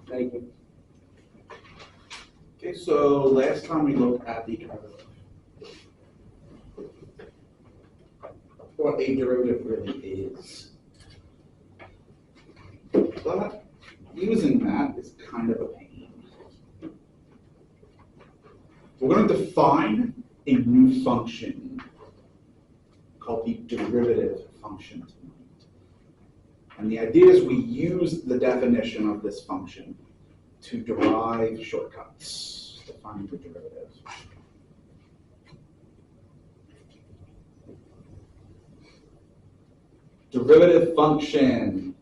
Thank you. Okay, so last time we looked at the derivative. What a derivative really is. But using that is kind of a pain. We're going to define a new function called the derivative function tonight. And the idea is we use the definition of this function to derive shortcuts to find the derivative. Derivative function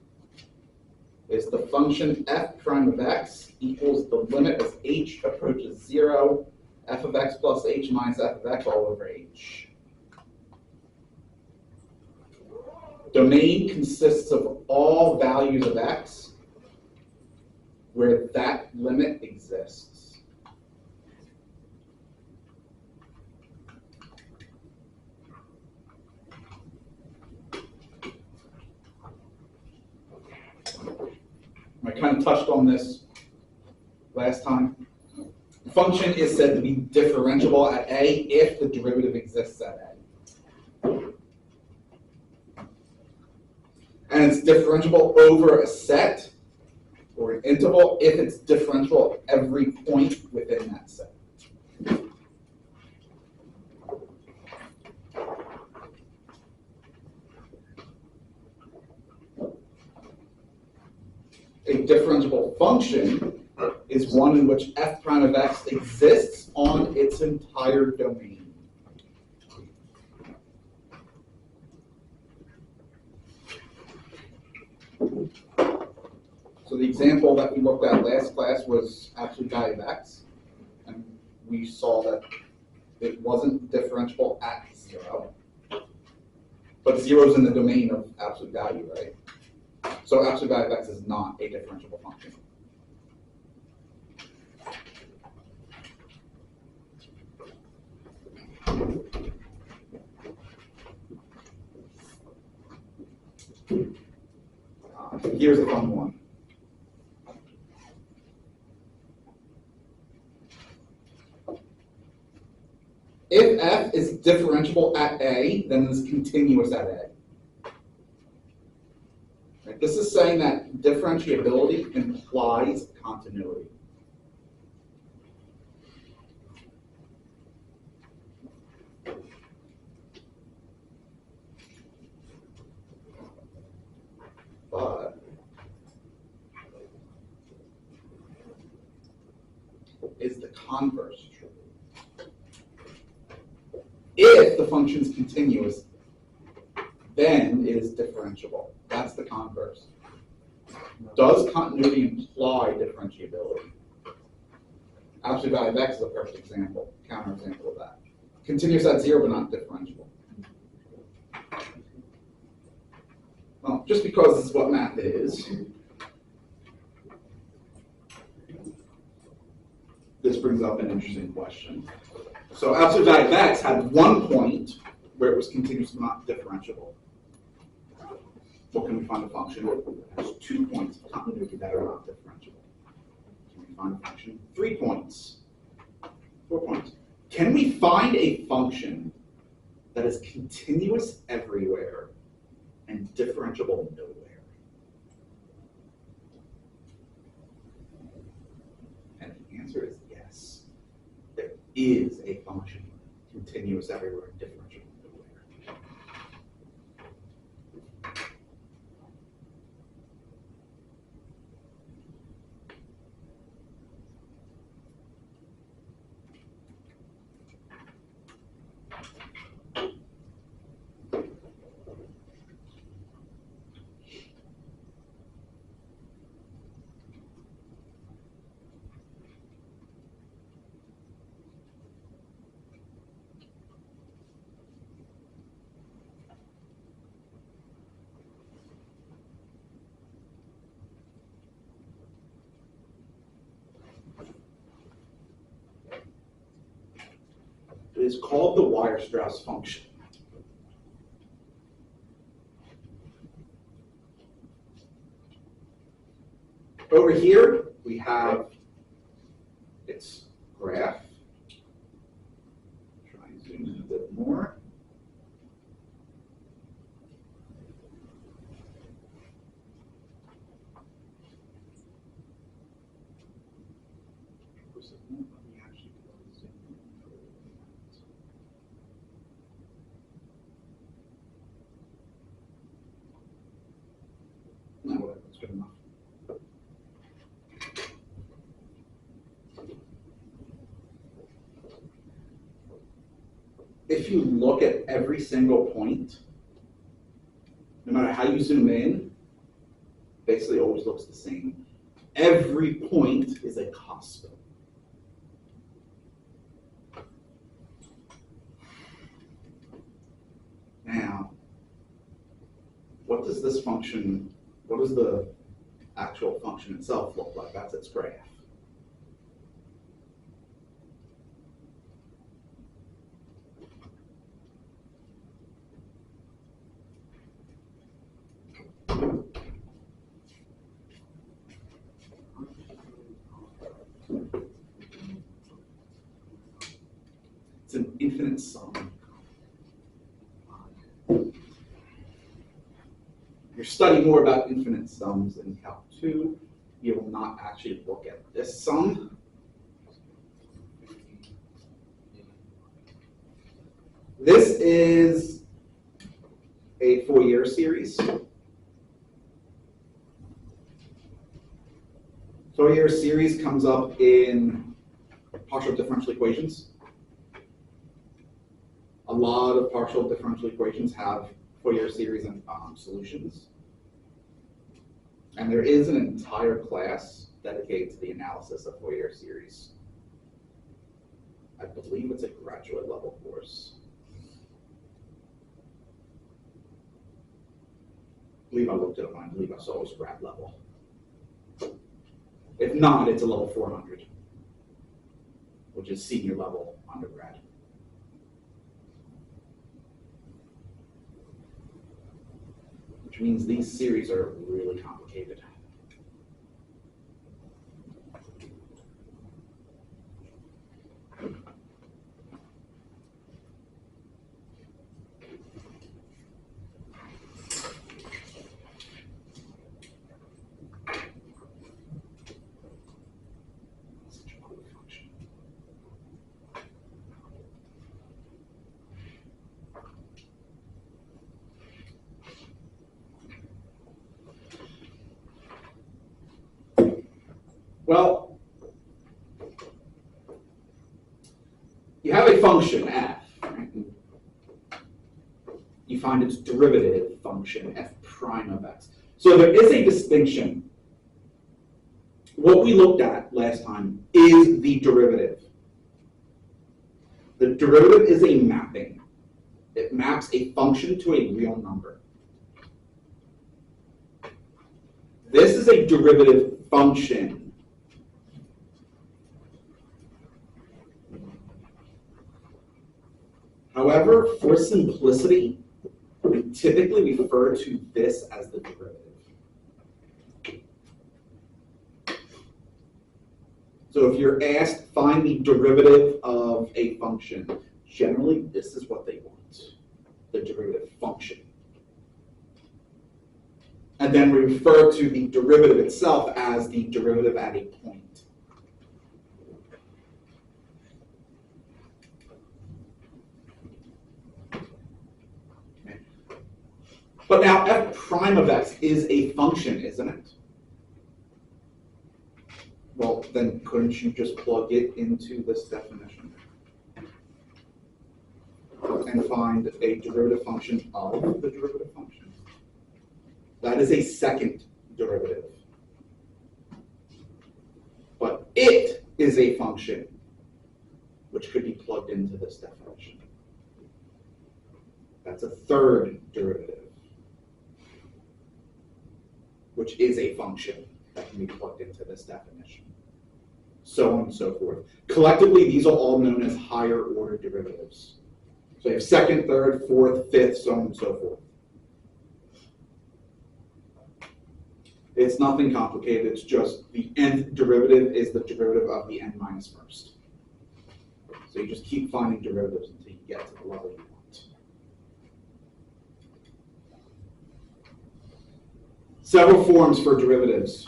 is the function f prime of x equals the limit as h approaches 0, f of x plus h minus f of x all over h. Domain consists of all values of x where that limit exists. I kind of touched on this last time. The function is said to be differentiable at a if the derivative exists at a. And it's differentiable over a set or an interval if it's differentiable at every point within that set. A differentiable function is one in which f prime of x exists on its entire domain. So the example that we looked at last class was absolute value of x, and we saw that it wasn't differentiable at 0, but 0 is in the domain of absolute value, right? So absolute value of x is not a differentiable function. Here's a fun one. If f is differentiable at a, then it's continuous at a. Right? This is saying that differentiability implies continuity. But is the converse true? If the function is continuous, then it is differentiable. That's the converse. Does continuity imply differentiability? Absolute value of x is a perfect example, counterexample of that. Continuous at 0, but not differentiable. Well, just because this is what math is, this brings up an interesting question. So absolute value of x had one point where it was continuous but not differentiable. What can we find a function that has 2 points of continuity that are not differentiable? Can we find a function? 3 points. 4 points. Can we find a function that is continuous everywhere and differentiable nowhere? And the answer is yes. There is a function continuous everywhere and differentiable nowhere. It is called the Weierstrass function. Over here, we have its graph. Try and zoom in a bit more. No, whatever, that's good enough. If you look at every single point, no matter how you zoom in, basically always looks the same. Every point is a cusp. Now, what does this function, what does the actual function itself look like? That's its graph. It's an infinite sum. You're studying more about infinite sums in Calc 2. You will not actually look at this sum. This is a Fourier series. Fourier series comes up in partial differential equations. A lot of partial differential equations have Fourier series and solutions. And there is an entire class dedicated to the analysis of Fourier series. I believe it's a graduate level course. I believe I looked it up, I believe I saw it was grad level. If not, it's a level 400, which is senior level undergrad. Which means these series are really complicated. Well, you have a function f, right? You find its derivative function f prime of x. So there is a distinction. What we looked at last time is the derivative. The derivative is a mapping. It maps a function to a real number. This is a derivative function. However, for simplicity, we typically refer to this as the derivative. So if you're asked, find the derivative of a function, generally this is what they want, the derivative function. And then we refer to the derivative itself as the derivative at a point. But now f prime of x is a function, isn't it? Well, then couldn't you just plug it into this definition and find a derivative function of the derivative function? That is a second derivative. But it is a function which could be plugged into this definition. That's a third derivative, which is a function that can be plugged into this definition. So on and so forth. Collectively, these are all known as higher order derivatives. So you have second, third, fourth, fifth, so on and so forth. It's nothing complicated, it's just the nth derivative is the derivative of the n minus first. So you just keep finding derivatives until you get to the level you want. Several forms for derivatives.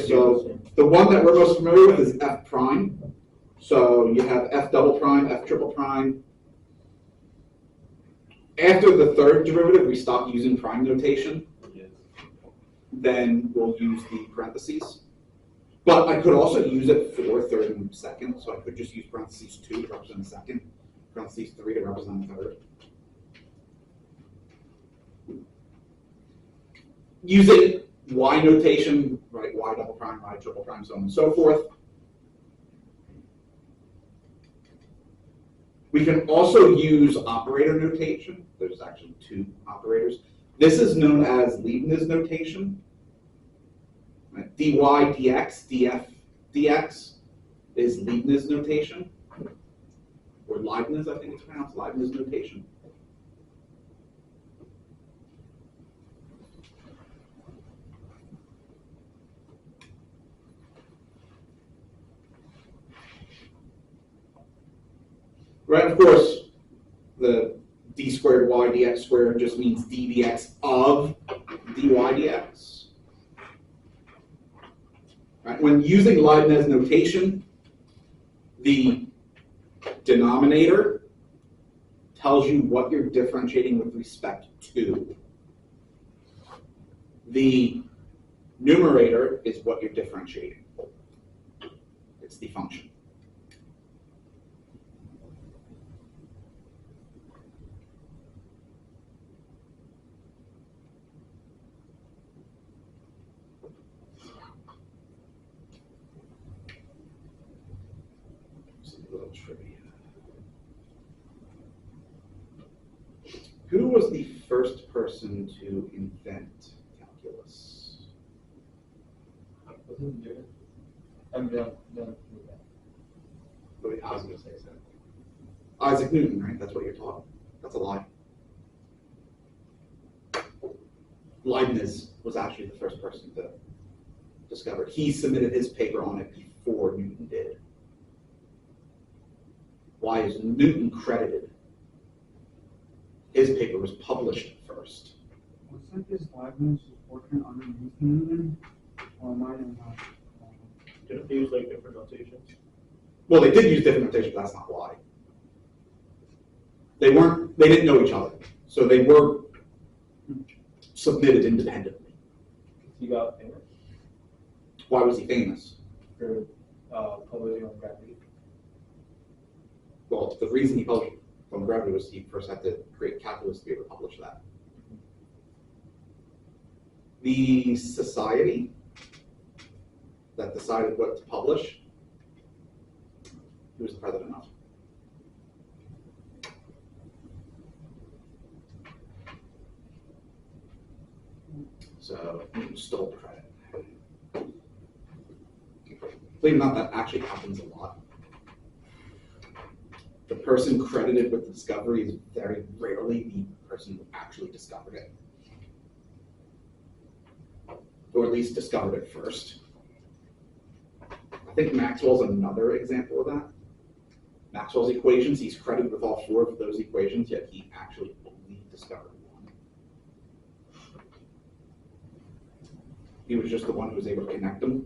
So the one that we're most familiar with is f prime. So you have f double prime, f triple prime. After the third derivative, we stop using prime notation. Then we'll use the parentheses. But I could also use it for third and second. So I could just use parentheses 2 to represent a second, parentheses 3 to represent a third. Using y notation, right, y double prime, y triple prime, so on and so forth. We can also use operator notation. There's actually 2 operators. This is known as Leibniz notation. Right? dy dx, df dx is Leibniz notation. Or Leibniz, I think it's pronounced, Leibniz notation. Right, of course, the d squared y dx squared just means d dx of dy dx. Right, when using Leibniz notation, the denominator tells you what you're differentiating with respect to. The numerator is what you're differentiating. It's the function. Little trivia. Who was the first person to invent calculus? Wasn't Newton? No. Wait, I was going to say so. Isaac Newton, right? That's what you're talking. That's a lie. Leibniz was actually the first person to discover it. He submitted his paper on it before Newton did. Why is Newton credited? His paper was published first. Wasn't this Leibniz working underneath Newton? Or am I not? Didn't they use like different notations? Well, they did use different notation, but that's not why. They didn't know each other. So they were submitted independently. He got famous Why was he famous? for publishing on gravity. Well, the reason he published on gravity was he first had to create calculus to be able to publish that. The society that decided what to publish, he was the president of. So he stole credit. Believe it or not, that actually happens a lot. The person credited with the discovery is very rarely the person who actually discovered it. Or at least discovered it first. I think Maxwell's another example of that. Maxwell's equations, he's credited with all 4 of those equations, yet he actually only discovered one. He was just the one who was able to connect them.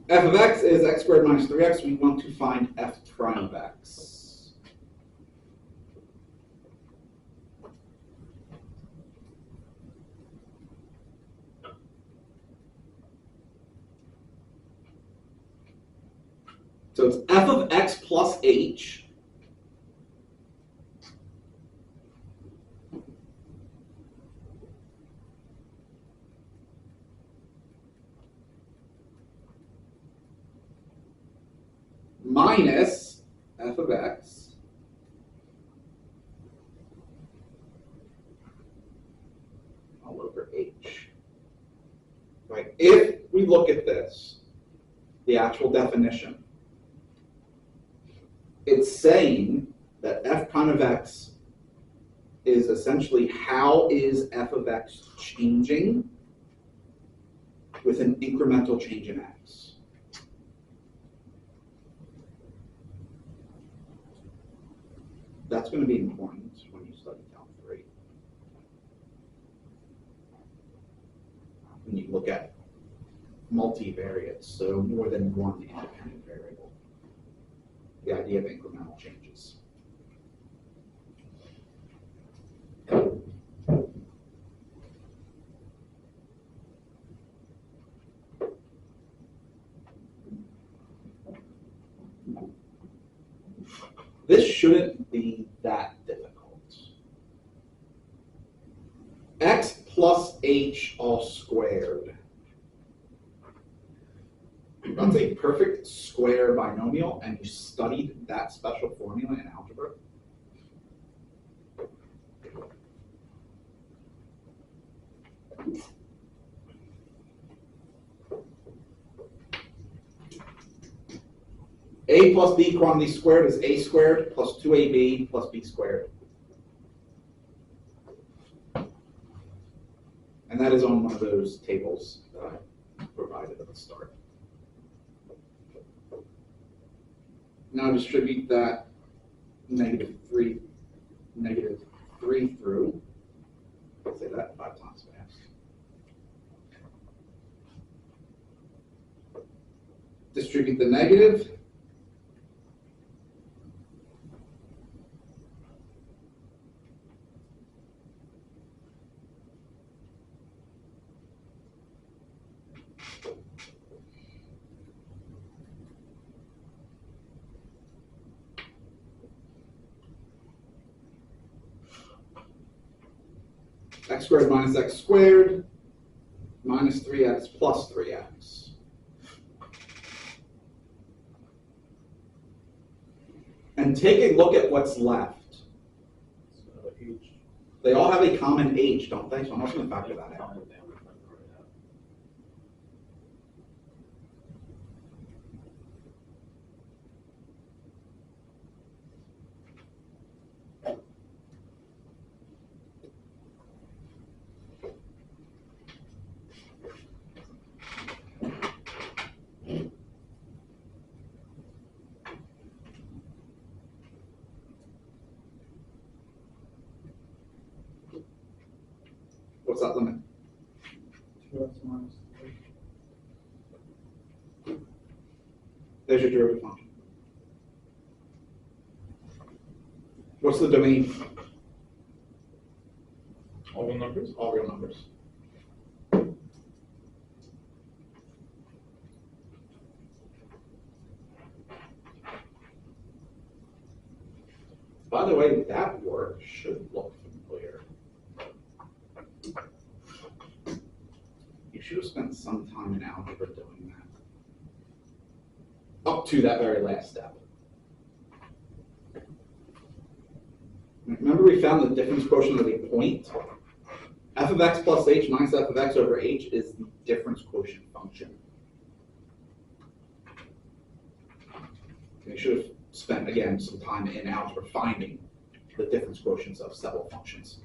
F of x is x squared minus 3x. We want to find f prime of x. So it's f of x plus h minus f of x all over h. Right? If we look at this, the actual definition, it's saying that f prime of x is essentially how is f of x changing with an incremental change in x. That's going to be important when you study Calc 3. When you look at multivariates, so more than one independent variable. The idea of incremental changes. This shouldn't be that difficult. X plus h all squared. That's a perfect square binomial, and you studied that special formula in algebra. A plus b quantity squared is a squared plus 2ab plus b squared. And that is on one of those tables that I provided at the start. Now distribute that negative 3 through. I'll say that 5 times fast. Distribute the negative. X squared minus x squared minus 3x plus 3x. And take a look at what's left. H. They all have a common h, don't they? So I'm also going to factor that out. What's that limit? 2x minus 3. There's your derivative function. What's the domain? All real numbers? All real numbers. By the way, that work should look familiar. You should have spent some time in algebra doing that. Up to that very last step. Remember we found the difference quotient of a point? F of x plus h minus f of x over h is the difference quotient function. You should have spent, again, some time in algebra finding the difference quotients of several functions.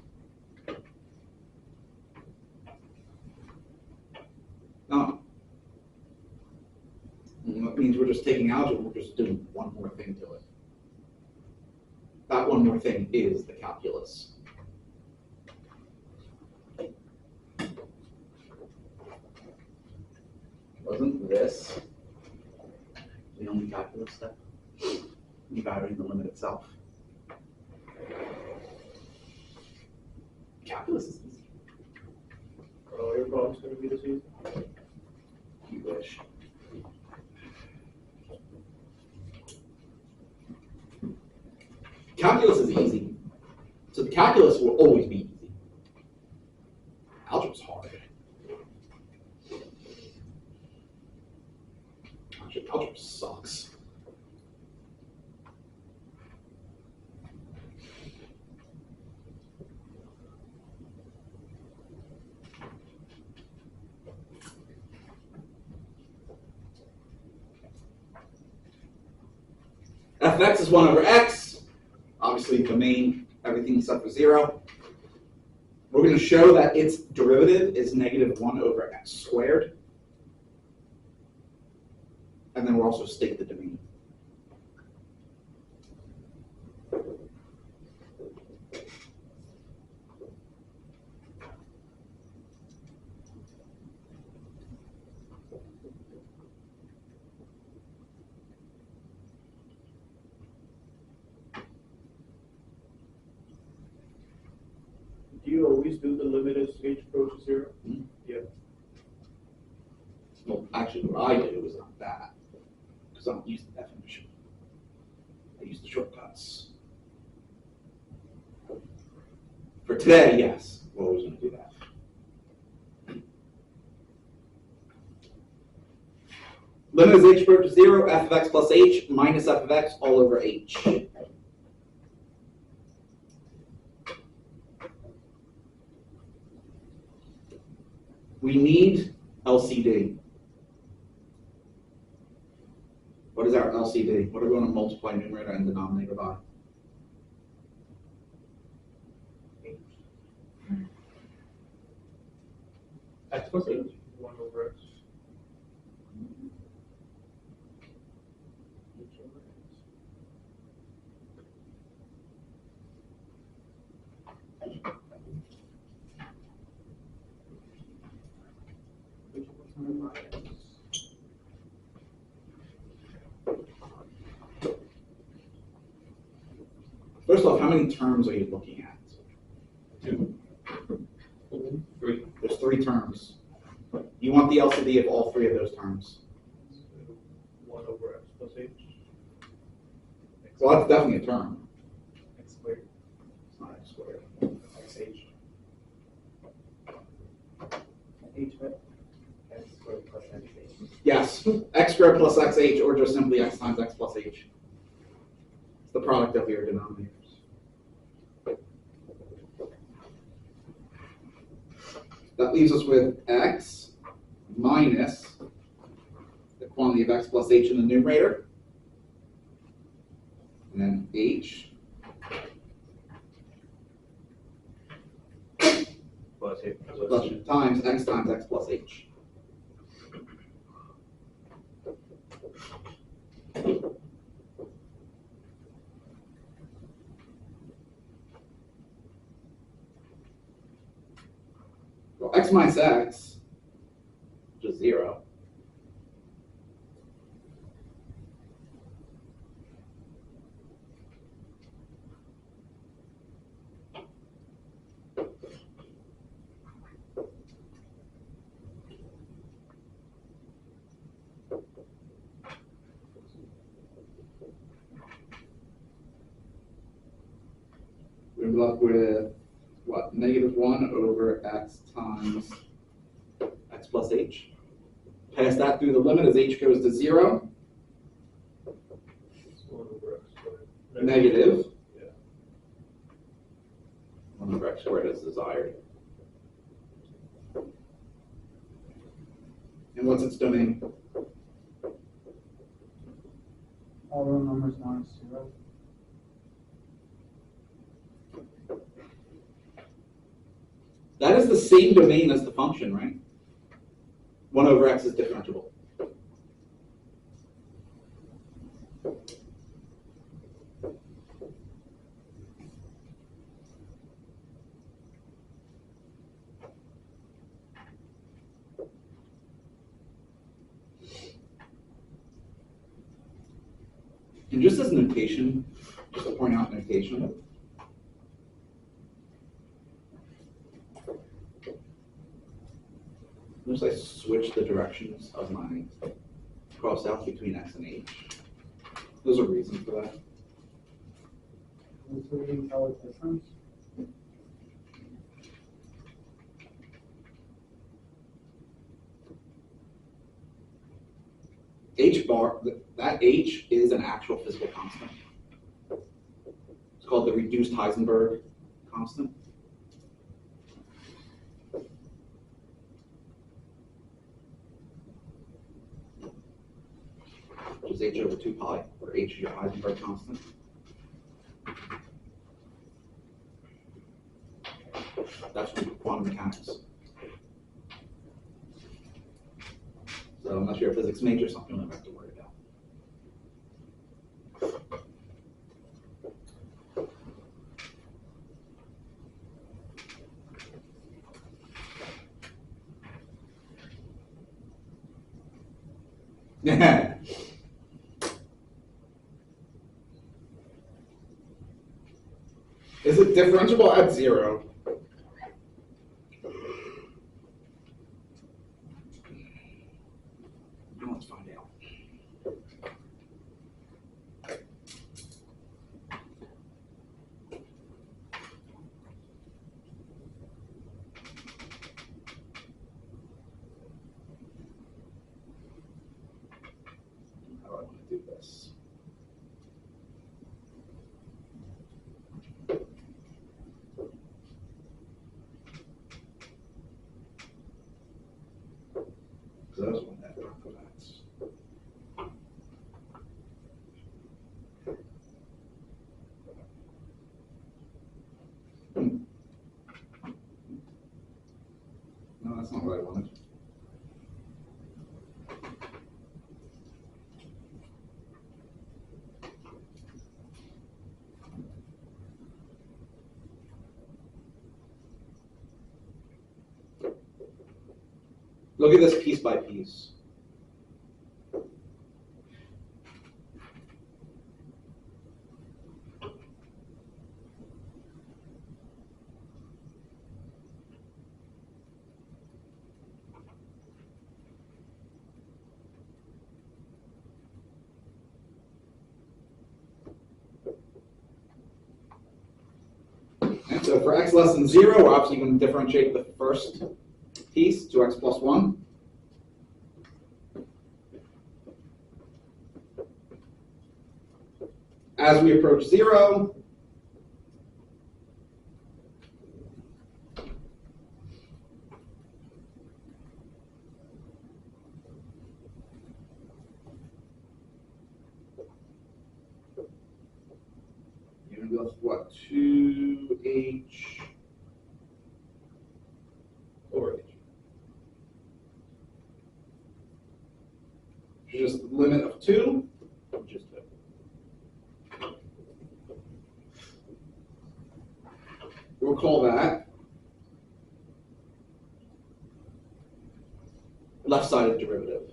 Now, that means we're just taking algebra, we're just doing one more thing to it. That one more thing is the calculus. Wasn't this the only calculus step? Evaluating the limit itself. Calculus is easy. Are all your problems going to be this easy? You wish. Calculus is easy. So the calculus will always be easy. Algebra's hard. Actually, algebra sucks. of x is 1 over x. Obviously, domain, everything except for 0. We're going to show that its derivative is negative 1 over x squared. And then we'll also state the domain. Do you always do the limit as h approaches 0? Mhm. Yeah. Well, actually, what I do is not that, because I don't use the definition. I use the shortcuts. For today, yes, we're always going to do that. Limit as h approaches 0, f of x plus h minus f of x all over h. We need LCD. What is our LCD? What are we going to multiply numerator and denominator by? X plus h, 1 over x. H over x. H over x. First off, how many terms are you looking at? 2. 3. There's 3 terms. You want the LCD of all 3 of those terms. 1 over x plus h. Well, that's definitely a term. X squared. It's not x squared. XH. H, right? X squared plus x. Yes, x squared plus xh, or just simply x times x plus h. It's the product of your denominators. That leaves us with x minus the quantity of x plus h in the numerator, and then h Plus h. plus times x plus h. Well, x minus x, which is 0. We're left with, what, negative 1 over x times x plus h. Pass that through the limit as h goes to 0. 1 over x squared. Negative. Yeah. 1 over x squared as desired. And what's its domain? All real numbers minus 0. That is the same domain as the function, right? 1 over x is differentiable. And just as notation, just to point out notation, notice I switch the directions of my cross out between x and h. There's a reason for that. So we can tell the difference. H bar, that h is an actual physical constant. It's called the reduced Heisenberg constant. Which is h over 2 pi, or where h is your Heisenberg constant. That's from quantum mechanics. So unless you're a physics major, something you don't have to worry about. Yeah. Is it differentiable at 0? Let's find out. How do I want to do this? So that's one that that's. No, that's not what I wanted. Look at this piece by piece. And so for x less than 0, we're obviously going to differentiate the first piece to x plus 1. As we approach 0, you're going to be left with what? 2h over h. Just the limit of 2, which is 2. We'll call that left-sided derivative.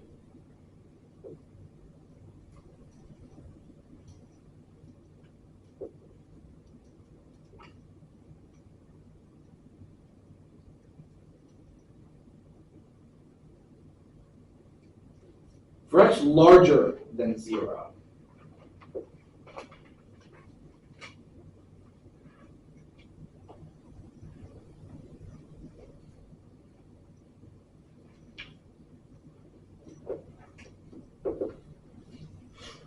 For x larger than 0,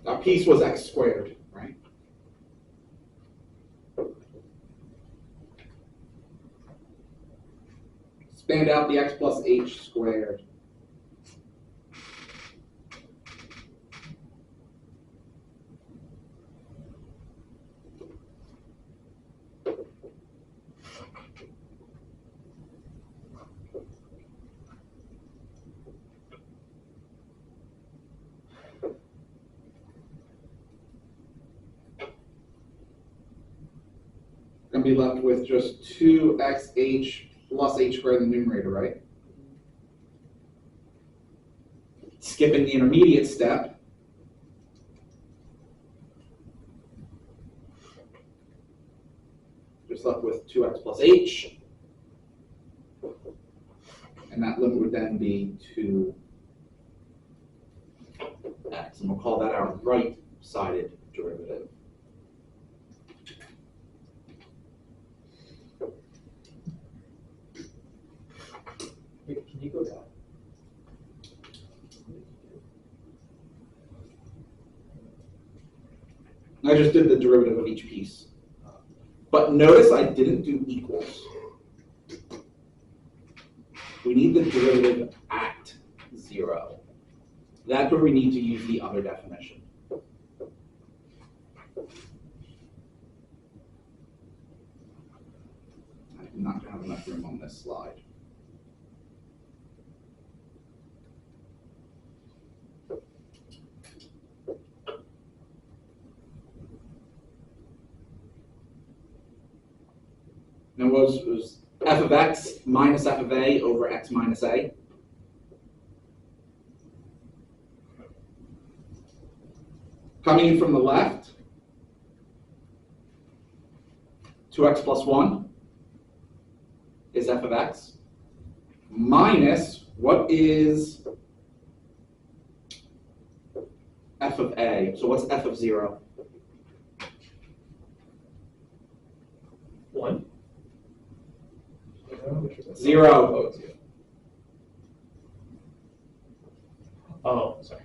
our piece was x squared, right? Expand out the x plus h squared. Going to be left with just 2xh plus h squared in the numerator, right? Skipping the intermediate step. Just left with 2x plus h. And that limit would then be 2x. And we'll call that our right-sided derivative. Wait, can you go down? I just did the derivative of each piece. But notice I didn't do equals. We need the derivative at 0. That's where we need to use the other definition. room on this slide. And it was f of x minus f of a over x minus a. Coming in from the left, 2x plus 1 is f of x, minus what is f of a? So what's f of 0? 1. 0. Oh, sorry.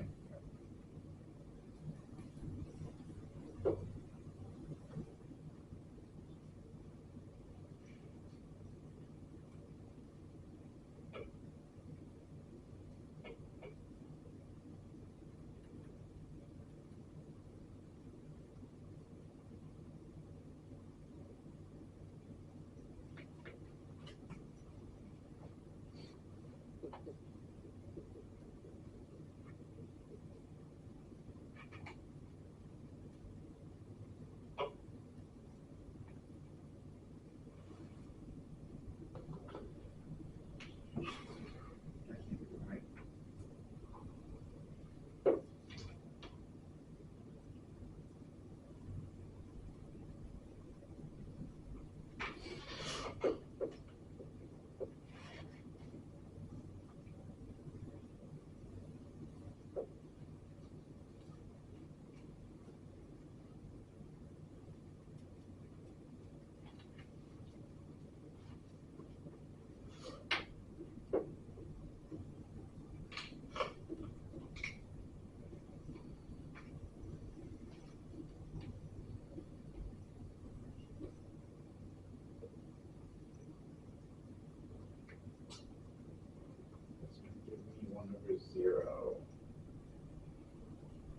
It's going to give me 1 over 0.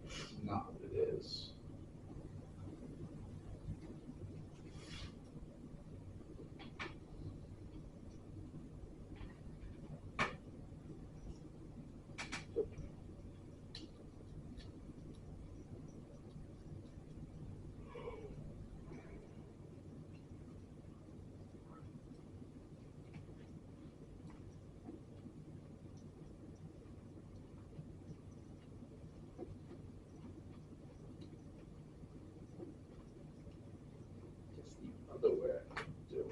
It's not what it is. Just the other way I can do it.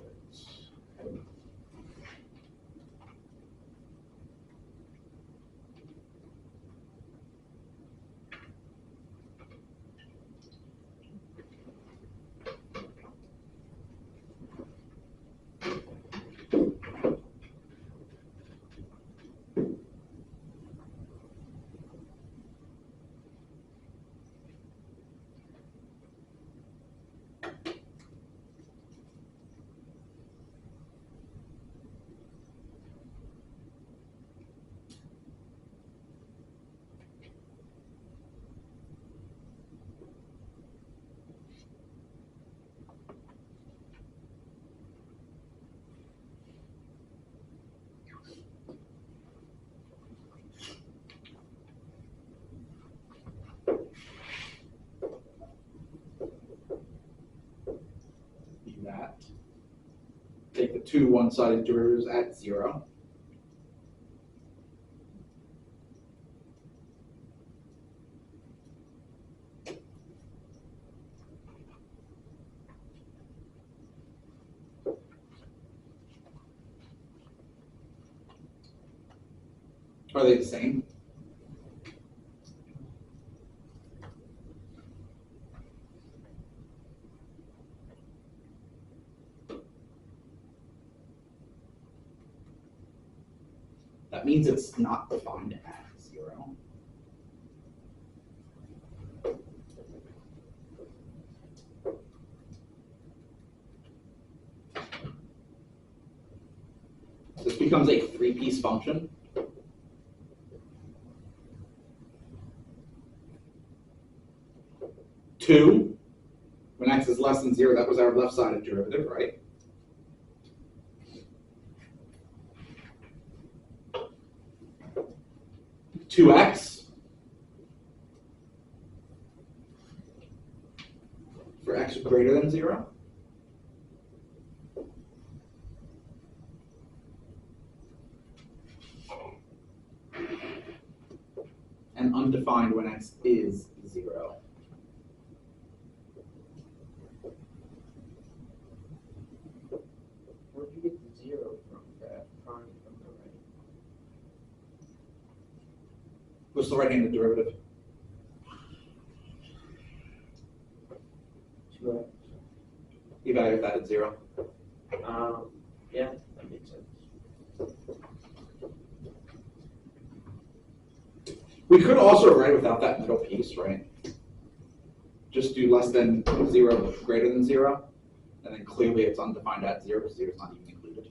Be that. Take the two one-sided derivatives at 0. Are they the same? That means it's not defined at 0. This becomes a 3-piece function. Two, when x is less than 0, that was our left-sided derivative, right? 2x for x greater than 0. And undefined when x is 0. Where do you get the 0 from, that prime from the right? What's the right-handed derivative? 2x. Evaluate that at 0. Yeah, that makes sense. We could also write without that middle piece, right? Just do less than 0, greater than 0, and then clearly it's undefined at 0 because 0 is not even included.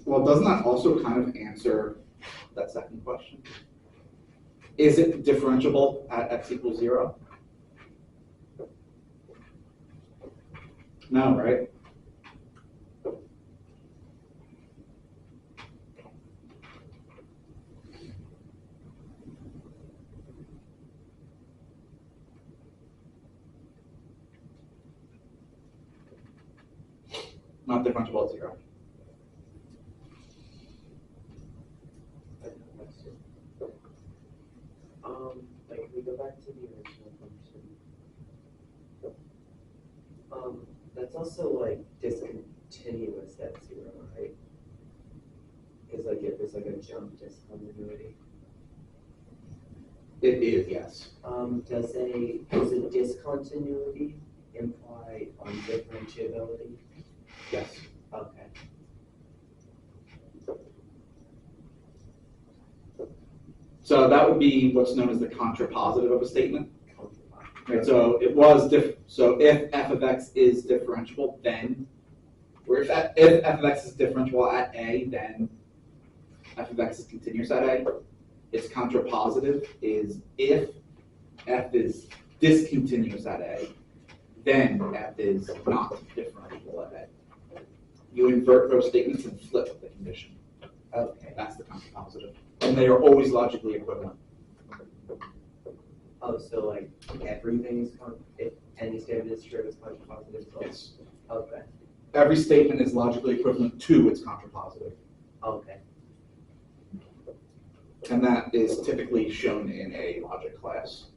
Well, doesn't that also kind of answer that second question? Is it differentiable at x equals 0? No, right? Not differentiable at 0. Like, can we go back to the original function? That's also like discontinuous at 0, right? Because like if there's like a jump discontinuity. It is, yes. Does a discontinuity imply undifferentiability? Yes. Okay. So that would be what's known as the contrapositive of a statement. Right, so it was so if f of x is differentiable, then, or if f of x is differentiable at a, then f of x is continuous at a. Its contrapositive is if f is discontinuous at a, then f is not differentiable at a. You invert those statements and flip the condition. Okay. That's the contrapositive. And they are always logically equivalent. Oh, so like everything is if any statement is true, it's contrapositive. So Yes. okay. Every statement is logically equivalent to its contrapositive. Okay. And that is typically shown in a logic class.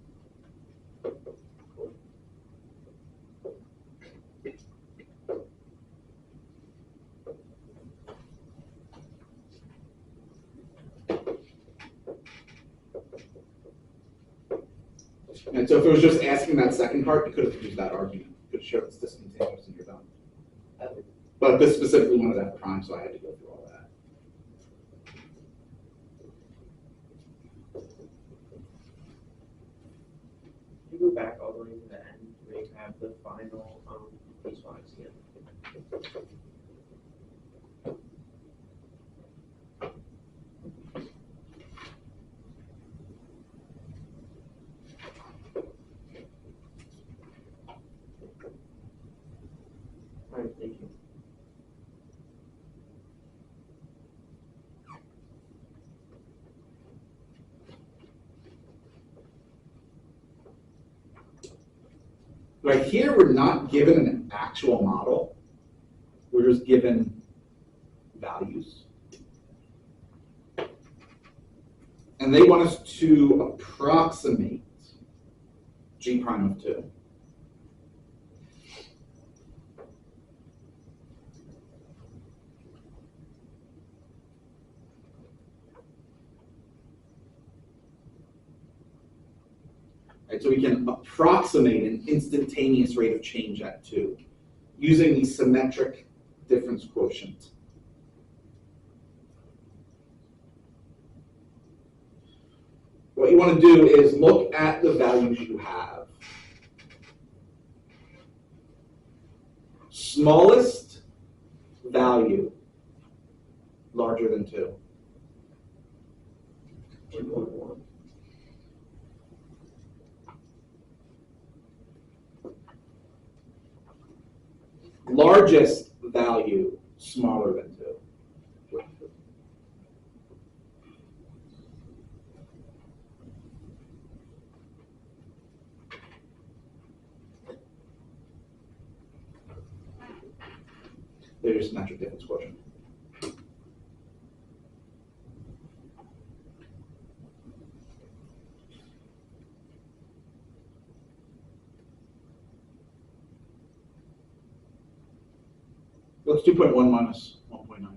And so if it was just asking that second part, you could have used that argument. You could have showed it's discontinuous and you're done. Okay. But this specifically wanted f prime, so I had to go through all that. You go back all the way to the end where you have the final piecewise again. All right, thank you. Right here, we're not given an actual model. We're just given values. And they want us to approximate g prime of 2. Right, so we can approximate an instantaneous rate of change at 2 using the symmetric difference quotient. What you want to do is look at the values you have. Smallest value larger than 2. 2.1. Largest value smaller than 2. They're just metric difference quotient. What's 2.1 minus 1.9?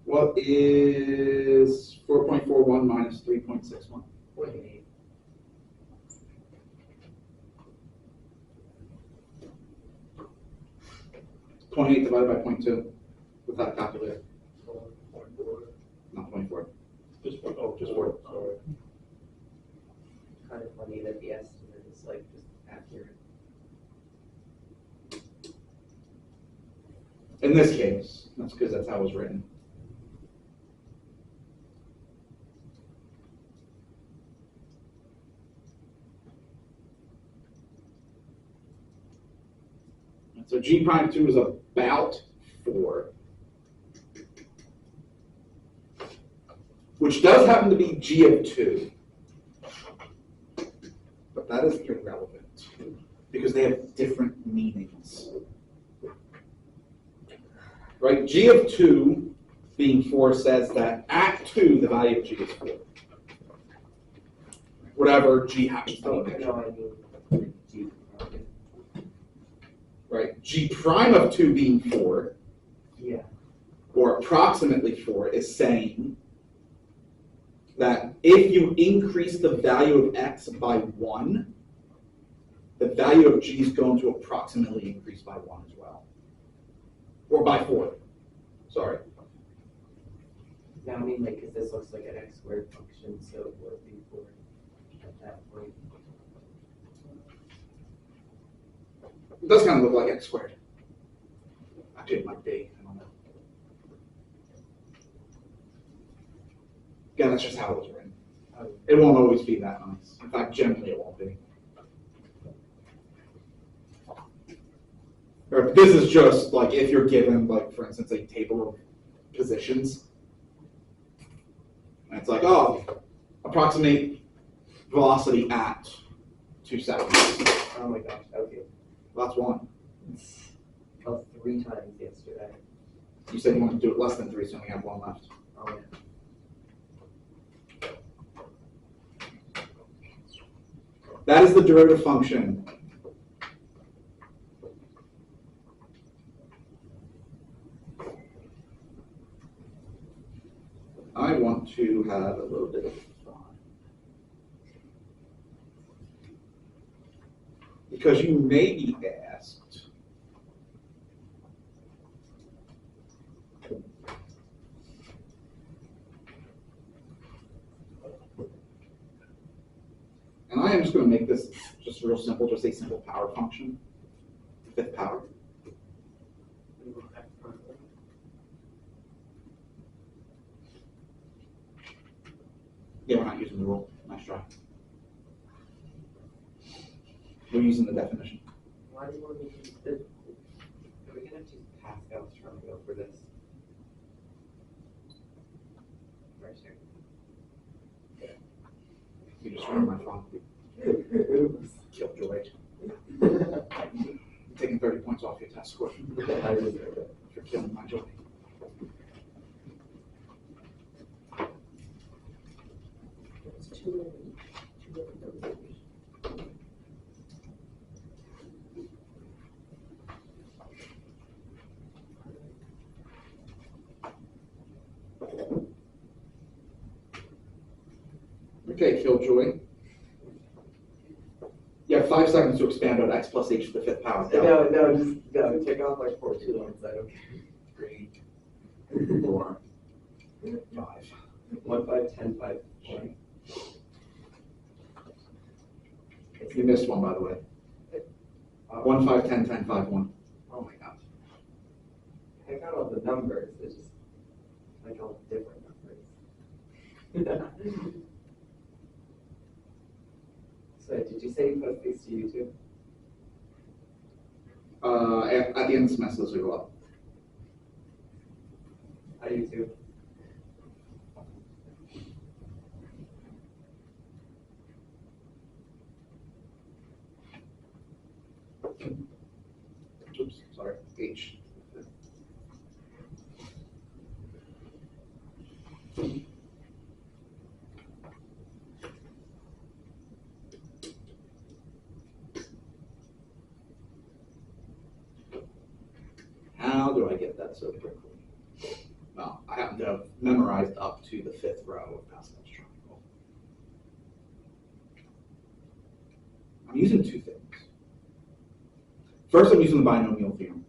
What is 4.41 minus 3.61? 0.8. .8 divided by 0.2 without a calculator. Not 24. Just for, oh, Just for, sorry. Kind of funny that the estimate is like just accurate. In this case, that's because that's how it was written. So G prime 2 is about 4, which does happen to be G of 2, but that is irrelevant because they have different meanings. Right? G of 2 being 4 says that at 2 the value of G is 4. Whatever G happens to Oh, be. no, I mean, G. Right? G prime of 2 being 4, Yeah. or approximately 4, is saying that if you increase the value of x by 1, the value of G is going to approximately increase by 1 as well. Or by 4. Sorry. Now, I mean, like, because this looks like an x squared function, so it would be 4 at that point. It does kind of look like x squared. Actually, it might be. I don't know. Again, that's just how it was written. It won't always be that nice. In fact, generally it won't be. Or if this is just like if you're given, like, for instance, a table of positions. And it's like, oh, approximate velocity at 2 seconds. Oh my gosh, okay. That's 1. Well, 3 times yesterday. You said you want to do it less than 3, so we have 1 left. Oh, yeah. That is the derivative function. I want to have a little bit of fun. Because you may be asked, and I am just going to make this just real simple, just a simple power function, fifth power. Yeah, we're not using the rule. Nice try. We're using the definition. Why do you want me to use this? Are we gonna have to use Pascal's triangle for this? For sure. You just ruined my phone. Oops. Killjoy. I'm taking 30 points off your test score I deserve it. for killing my joy. It's too many. Okay, Killjoy. You have 5 seconds to expand on x plus h to the 5th power. No, take off like 4 2 lines, I don't care. 3, 4, 5. 1, 5, 10, 5, 1. You missed one, by the way. 1, 5, 10, 10, 5, 1. Oh my gosh. I got all the numbers, it's just like all different numbers. So did you say you post these to YouTube? At the end of the semester, this will go up. On YouTube? How do I get that so quickly? Well, I happen to have memorized up to the 5th row of Pascal's triangle. I'm using two things. First, I'm using the binomial theorem.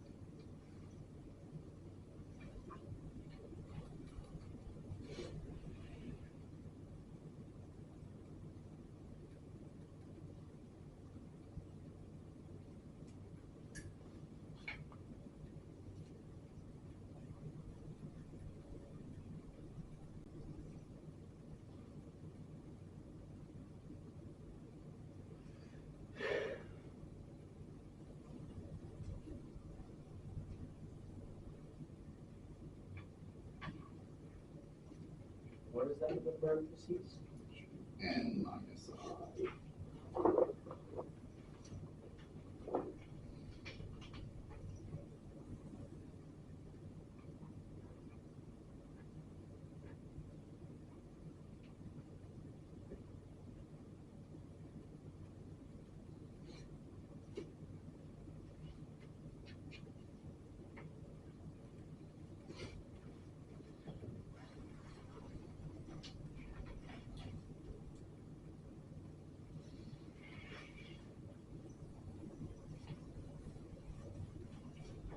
What is that in the parentheses? N minus I.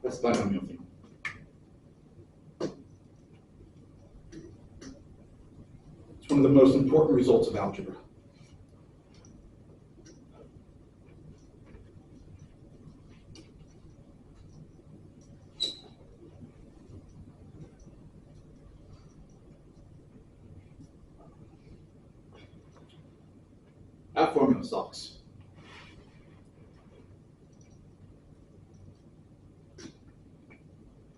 That's the binomial theorem. It's one of the most important results of algebra. That formula sucks.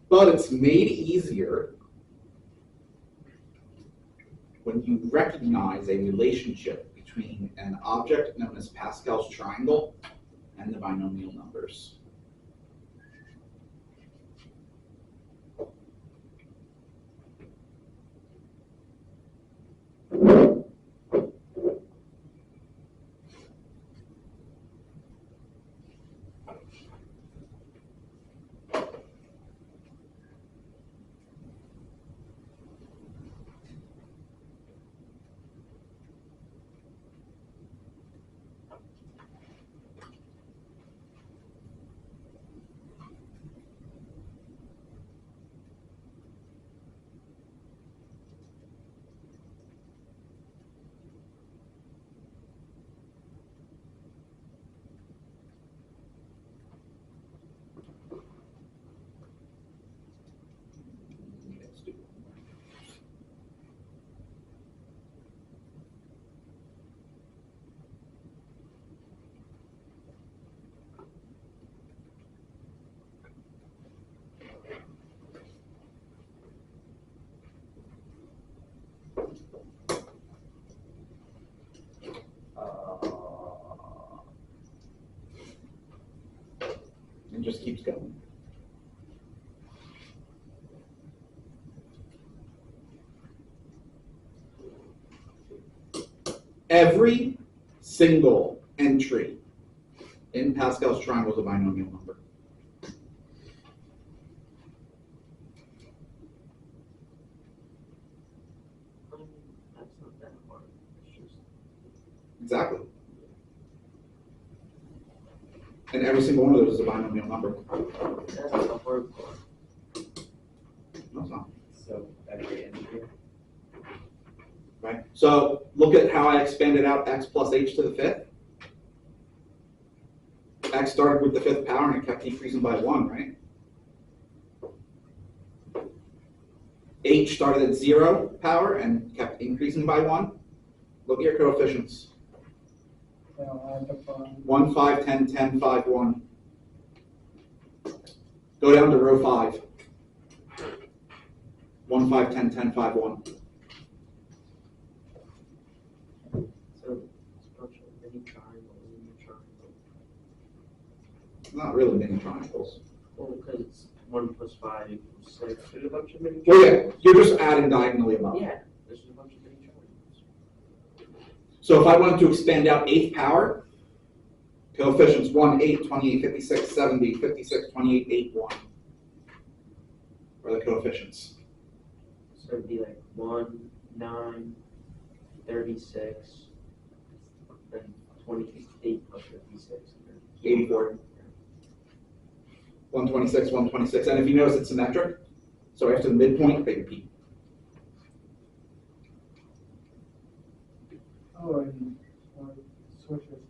But it's made easier when you recognize a relationship between an object known as Pascal's triangle and the binomial numbers. And just keeps going. Every single entry in Pascal's triangle is a binomial number. That's not that hard. It's just Exactly. And every single one of those is a binomial number. that's the hard part. No, it's not. So every entry. Right? So look at how I expanded out x plus h to the 5th. X started with the 5th power and it kept decreasing by 1, right? H started at 0 power and kept increasing by 1. Look at your coefficients. They'll add up on 1, 5, 10, 10, 5, 1. Go down to row 5. 1, 5, 10, 10, 5, 1. So it's a bunch of mini triangles in the triangle. Not really mini triangles. Well, because it's 1 plus 5 equals 6. There's a bunch of mini Well, yeah, triangles. you're just adding diagonally above. Yeah, So if I wanted to expand out 8th power, coefficients 1, 8, 28, 56, 70, 56, 28, 8, 1 are the coefficients. So it'd be like 1, 9, 36, then 28 plus 56. 84. 126, 126. And if you notice, it's symmetric. So after the midpoint, they repeat. Oh, and switches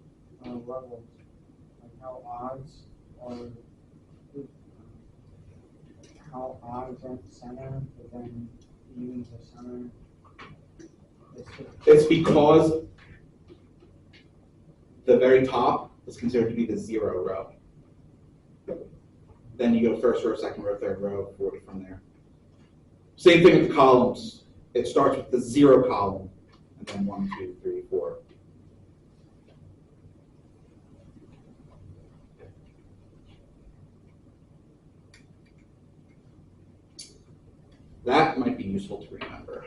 levels, like how odds are, how odds at the center, but then evens the center. It's because the very top is considered to be the 0 row. Then you go first row, second row, third row, 40 from there. Same thing with the columns. It starts with the 0 column, and then 1, 2, 3, 4. That might be useful to remember.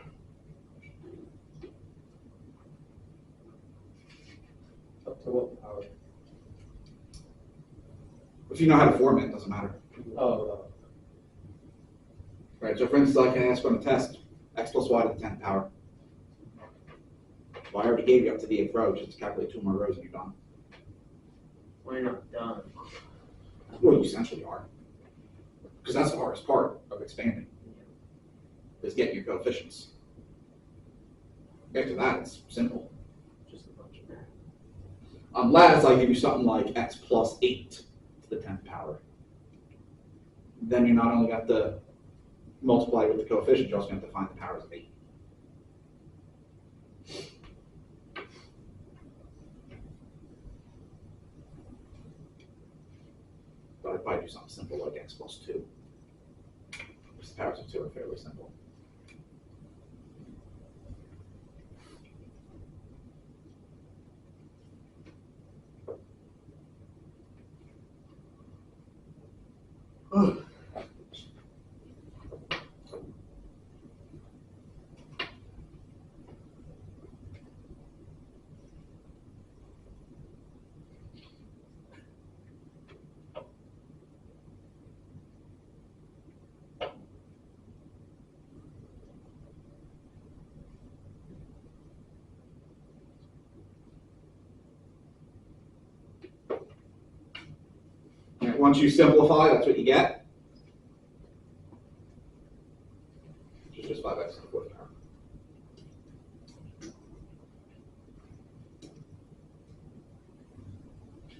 Up to what power? If you know how to form it, it doesn't matter. Oh, Right, so for instance, I can ask on a test, x plus y to the 10th power. Well, I already gave you up to the 8th row, just to calculate 2 more rows and you're done. We're not done. Well, you essentially are. Because that's the hardest part of expanding, is getting your coefficients. After that, it's simple. Just a bunch of math. Unless I give you something like x plus 8 to the 10th power. Then you not only got to multiply with the coefficient, you're also going to have to find the powers of 8. But I'd probably do something simple like x plus 2. Because the powers of 2 are fairly simple. And once you simplify, that's what you get. Which is just 5x to the 4th power.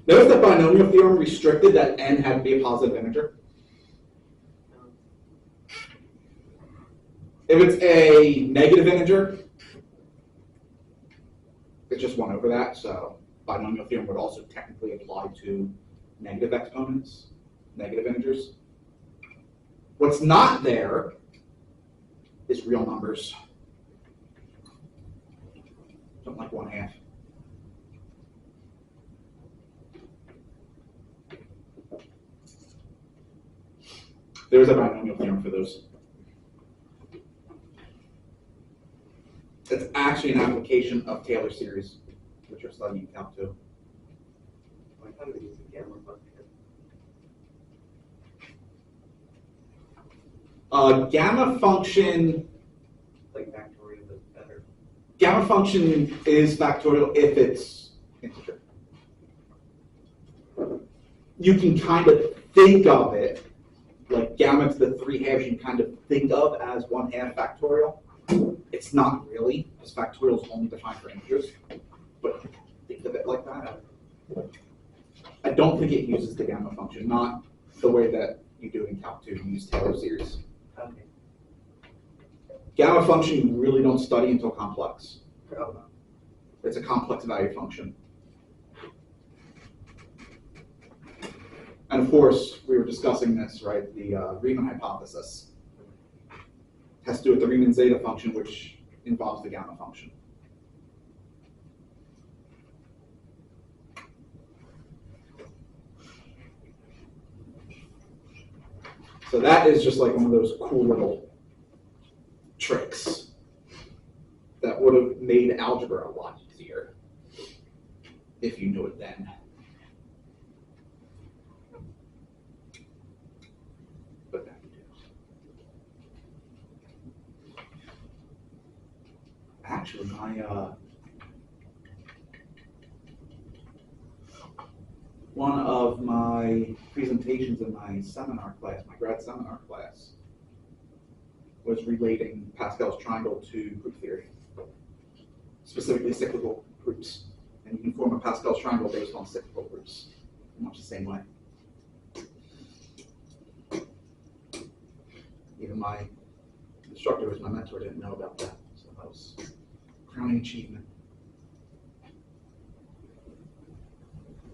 Notice that binomial theorem restricted that n had to be a positive integer. If it's a negative integer, it's just 1 over that, so binomial theorem would also technically apply to negative exponents, negative integers. What's not there is real numbers. Something like 1/2. There's a binomial theorem for those. It's actually an application of Taylor series, which you're studying in Calc 2. I thought it was a gamma function. Gamma function. Like factorial, but better. Gamma function is factorial if it's integer. You can kind of think of it like gamma to the 3/2. You can kind of think of as 1/2 factorial. It's not really, because factorial is only defined for integers. But think of it like that. I don't think it uses the gamma function, not the way that you do in Calc 2. You use Taylor series. Okay. Gamma function you really don't study until complex. Oh, It's a complex value function. And of course, we were discussing this, right? The Riemann hypothesis has to do with the Riemann zeta function, which involves the gamma function. So that is just like one of those cool little tricks that would have made algebra a lot easier. if you knew it then. But now you do. Actually, one of my presentations in my seminar class, my grad seminar class, was relating Pascal's triangle to group theory, specifically cyclical groups. And you can form a Pascal's triangle based on cyclical groups, much the same way. Even my instructor, who was my mentor, didn't know about that, so that was a crowning achievement.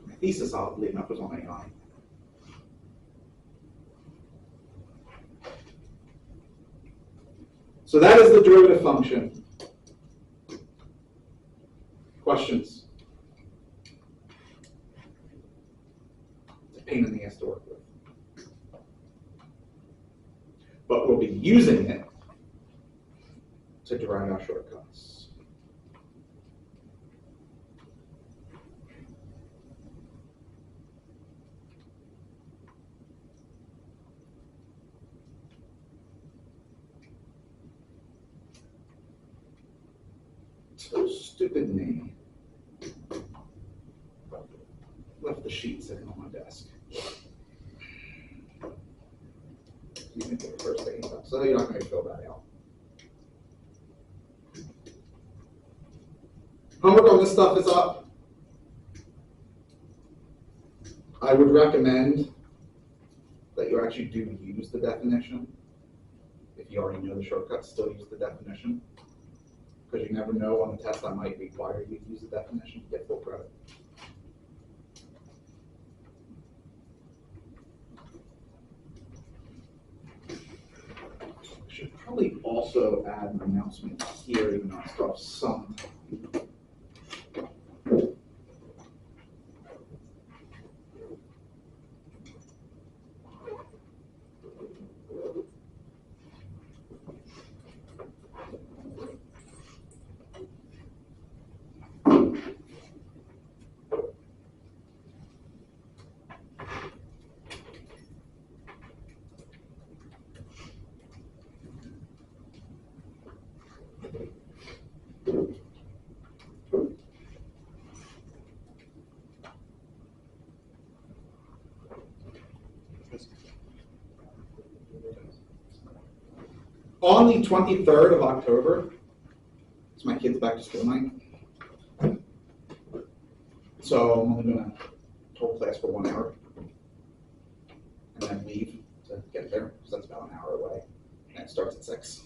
My thesis, oddly enough, was on AI. So that is the derivative function. Questions? It's a pain in the ass to work with. But we'll be using it to derive our shortcuts. So stupid name. Left the sheet sitting on my desk. You can take the first thing up, so you're not going to fill that out. Homework on this stuff is up. I would recommend that you actually do use the definition. If you already know the shortcuts, still use the definition. Because you never know, on the test I might require you to use the definition to get full credit. I should probably also add an announcement here, even though I still have some. On the 23rd of October, it's my kid's back to school night. So I'm only going to hold class for 1 hour and then leave to get there, because that's about an hour away. And it starts at 6.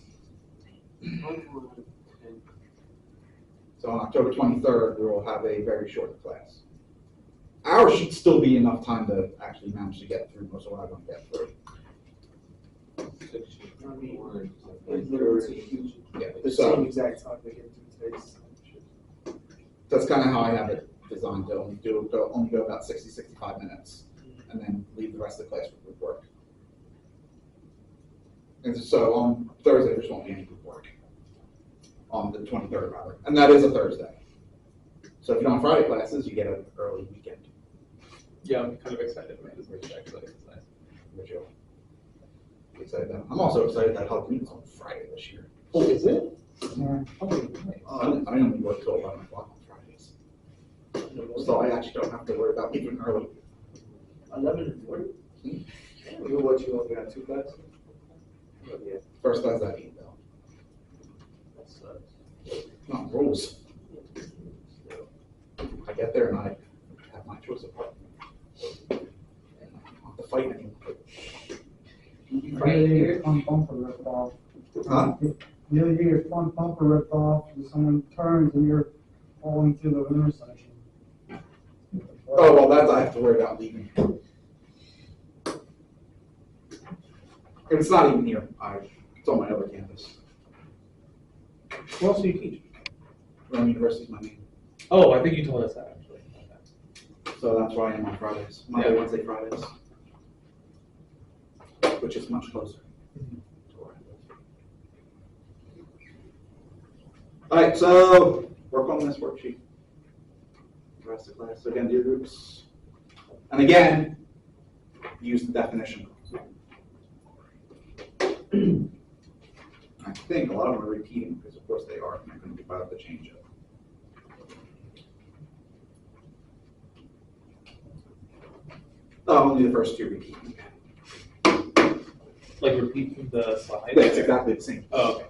So on October 23rd, we will have a very short class. Hour should still be enough time to actually manage to get through most of what I want to get through. It's literally huge. Yeah, The so same exact time they get to today's. that's kind of how I have it designed to only go about 60, 65 minutes, and then leave the rest of the class for group work. And so on Thursday, there just won't be any group work. On the 23rd, rather. And that is a Thursday. So if you don't have Friday classes, you get an early weekend. Yeah, I'm kind of excited about this week, actually. It's nice. Which you'll be excited about. I'm also excited that Halloween is on Friday this year. Oh, is it? Yeah. I only work till 11 o'clock on Fridays. So I actually don't have to worry about leaving early. 11 and 40? What, you only got 2 classes? Oh, yeah, First class at 8, though. that sucks. Not rules. I get there and I have my choice of partner. And I don't have to fight anymore. Really get your front bumper ripped off. Huh? Really get your front bumper ripped off and someone turns and you're falling through the intersection. Oh, well, that I have to worry about leaving. It's not even here. It's on my other campus. Who else do you teach? Rome University is my name. Oh, I think you told us that, actually. So that's where I am on Fridays. Monday, Yeah. Wednesday, Fridays. Which is much closer to where I live. All right, so work on this worksheet. rest of the class. So again, dear groups. And again, use the definition. I think a lot of them are repeating, because of course they are, and I couldn't be bothered to change it. Oh, only the first two repeating. Like repeat the slide? Yeah, it's exactly the same. Oh, okay.